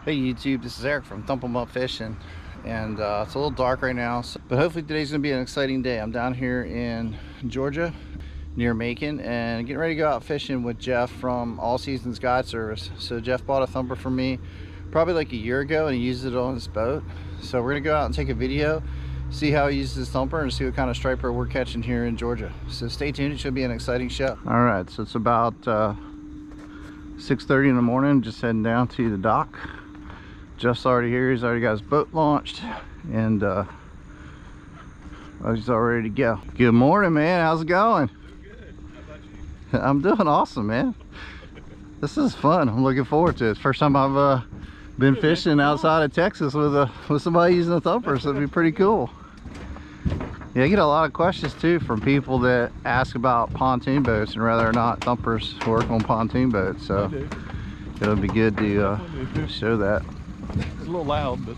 Hey YouTube, this is Eric from Thump'em Up Fishing, and it's a little dark right now, but hopefully today's gonna be an exciting day. I'm down here in Georgia near Macon and getting ready to go out fishing with Jeff from All Seasons Guide Service. So Jeff bought a thumper from me probably like a year ago, and he used it on his boat. So we're gonna go out and take a video, see how he uses his thumper, and see what kind of striper we're catching here in Georgia. So stay tuned, it should be an exciting show. All right, so it's about 6:30 in the morning, just heading down to the dock. Jeff's already here, he's already got his boat launched, and he's all ready to go. Good morning, man, how's it going? Doing good. How about you? I'm doing awesome, man. This is fun, I'm looking forward to it. It's the first time I've been fishing outside of Texas with somebody using a thumper, so it'd be pretty cool. Yeah, I get a lot of questions too from people that ask about pontoon boats and whether or not thumpers work on pontoon boats, so it'll be good to show that. It's a little loud, but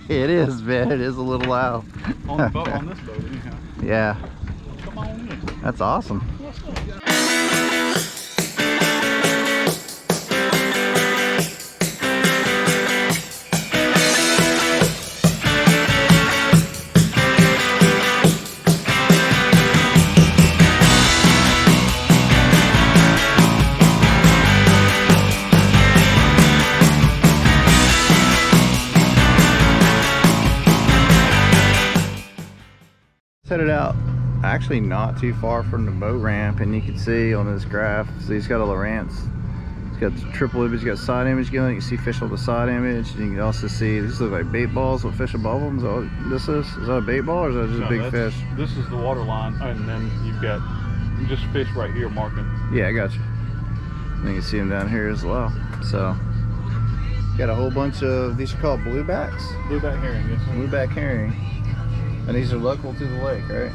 it is, man. It is a little loud. on this boat, anyhow. Yeah. Come on in. That's awesome. Headed out actually not too far from the boat ramp, and you can see on this graph, so he's got a Lowrance. He's got the triple image, got side image going. You can see fish on the side image, and you can also see these look like bait balls with fish above them. Is that what this is? Is that a bait ball, or is that just a big fish? This is the water line, and then you've got just fish right here marking. Yeah, I got you. And you can see them down here as well. So got a whole bunch of, these are called bluebacks? Blueback herring, yes. Blueback herring. And these are local to the lake, right?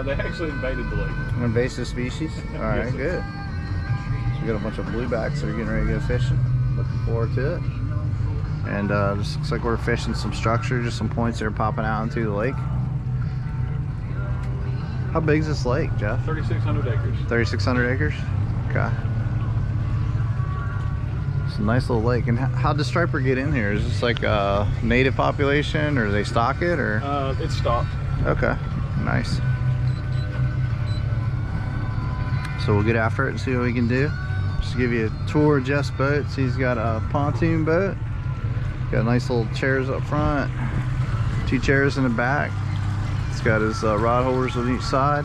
They actually invaded the lake. An invasive species? Alright, Yes, good. So we got a bunch of bluebacks that are getting ready to go fishing. Looking forward to it. And just looks like we're fishing some structure, just some points that are popping out into the lake. How big is this lake, Jeff? 3,600 acres. 3,600 acres? Okay. It's a nice little lake. And how does striper get in here? Is this like a native population, or do they stock it, or? It's stocked. Okay, nice. So we'll get after it and see what we can do. Just to give you a tour of Jeff's boat. So he's got a pontoon boat. Got nice little chairs up front, 2 chairs in the back. It's got his rod holders on each side.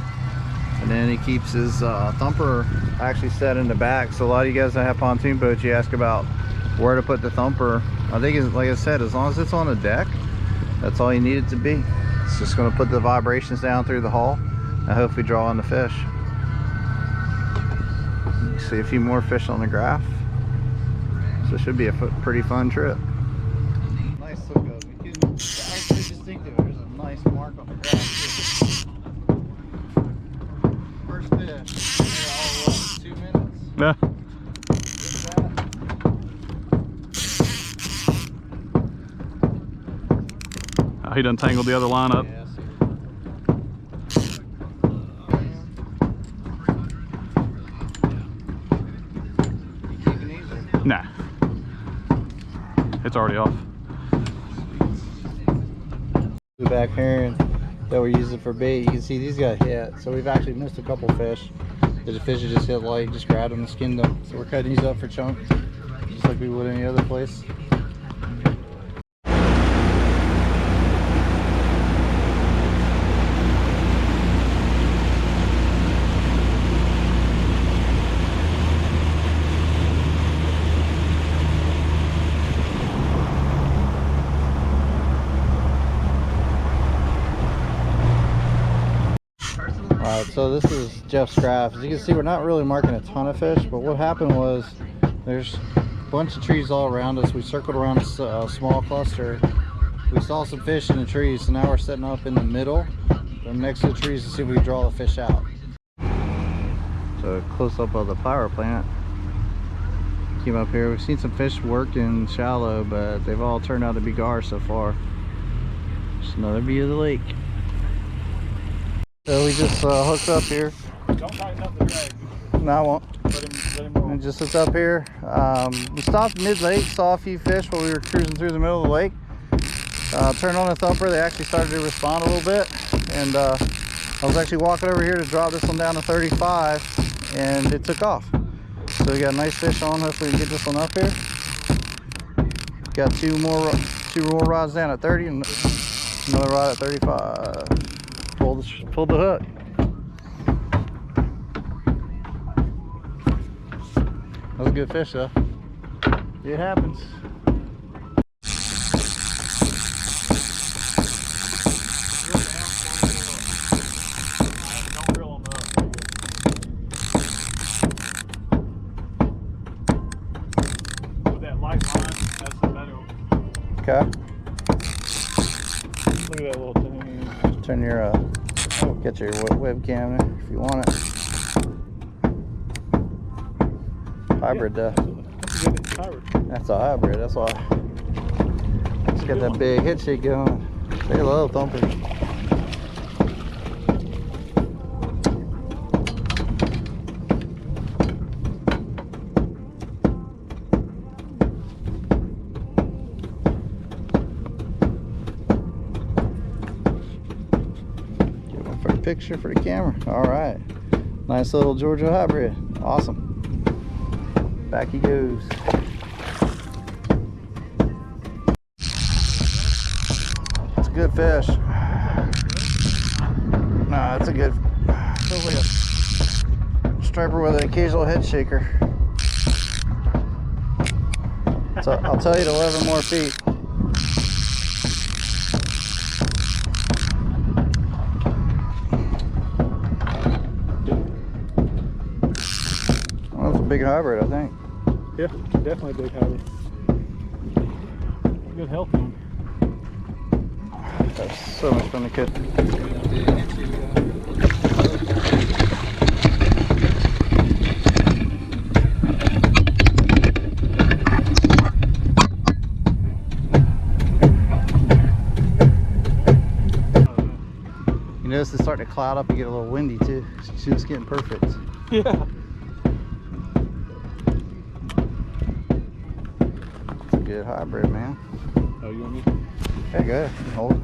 And then he keeps his thumper actually set in the back. So a lot of you guys that have pontoon boats, you ask about where to put the thumper. I think it's, like I said, as long as it's on the deck, that's all you need it to be. It's just going to put the vibrations down through the hull and hopefully draw in the fish. You see a few more fish on the graph. So it should be a pretty fun trip. Nice look up. You can, that's pretty distinctive. There's a nice mark on the graph. First fish. 2 minutes. Yeah. He done tangled the other line up. Yeah, you keeping these? Nah. It's already off. Back herring that we're using for bait, you can see these got hit, so we've actually missed a couple fish. The fish have just hit light, just grabbed them and skinned them. So we're cutting these up for chunks, just like we would any other place. Alright, so this is Jeff's graph. As you can see, we're not really marking a ton of fish, but what happened was there's a bunch of trees all around us. We circled around a small cluster. We saw some fish in the trees, so now we're setting up in the middle next to the trees to see if we can draw the fish out. So a close up of the flower plant. Came up here. We've seen some fish working shallow, but they've all turned out to be gar so far. Just another view of the lake. So we just hooked up here. Don't tighten up the drag. No, I won't. Let him And just sits up here. We stopped mid-lake, saw a few fish while we were cruising through the middle of the lake. Turned on the thumper, they actually started to respond a little bit. And I was actually walking over here to drop this one down to 35, and it took off. So we got a nice fish on. Hopefully we can get this one up here. Got two more rods down at 30 and another rod at 35. Pulled the hook. That was a good fish though. It happens. Okay. Look at that little thing. Turn your get your webcam if you want it. Hybrid though. That's a hybrid. That's why. It's got that big head shake going. Say hello, Thumpers. Picture for the camera. All right, nice little Georgia hybrid. Awesome. Back he goes. It's a good fish. Nah, it's a good. Feels like a striper with an occasional head shaker. So I'll tell you to 11 more feet. Big hybrid, I think. Yeah, definitely a big hybrid. Good healthy one. That's so much fun to catch. You notice it's starting to cloud up and get a little windy too. See, it's getting perfect. Yeah. Good hybrid, man. Oh, you want me? Okay, good. Hold it.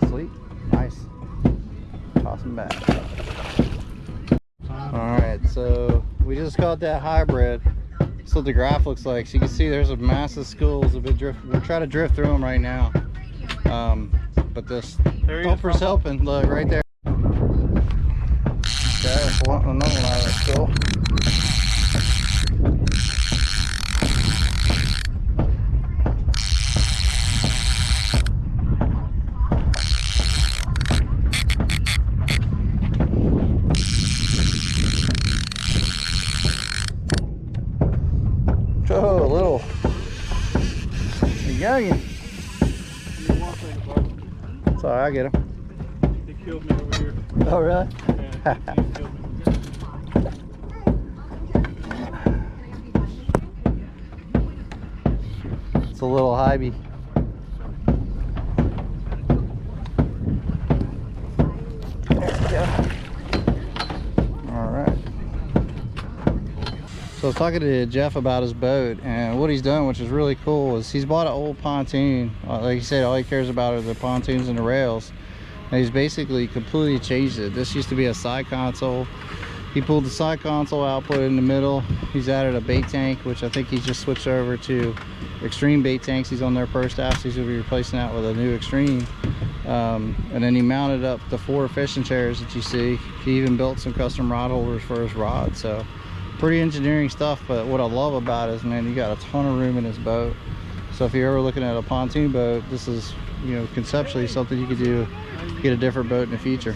Sweet. Nice. Toss him back. Alright, so we just caught that hybrid. That's what the graph looks like. So you can see there's a massive schools of it drift. We're trying to drift through them right now. But this thumper's helping. Look, right there. Okay, another one out of that school. Oh, a little youngin. Sorry, I get him. He killed me over here. Oh, really? Yeah, he killed me. It's a little hybie. There we go. All right. So I was talking to Jeff about his boat, and what he's done, which is really cool, is he's bought an old pontoon. Like he said, all he cares about are the pontoons and the rails. And he's basically completely changed it. This used to be a side console. He pulled the side console out, put it in the middle. He's added a bait tank, which I think he's just switched over to extreme bait tanks. He's on their Prostaff. He's going to be replacing that with a new extreme. And then he mounted up the 4 fishing chairs that you see. He even built some custom rod holders for his rod. So pretty engineering stuff. But what I love about it is, man, you got a ton of room in this boat. So if you're ever looking at a pontoon boat, this is, you know, conceptually something you could do, get a different boat in the future.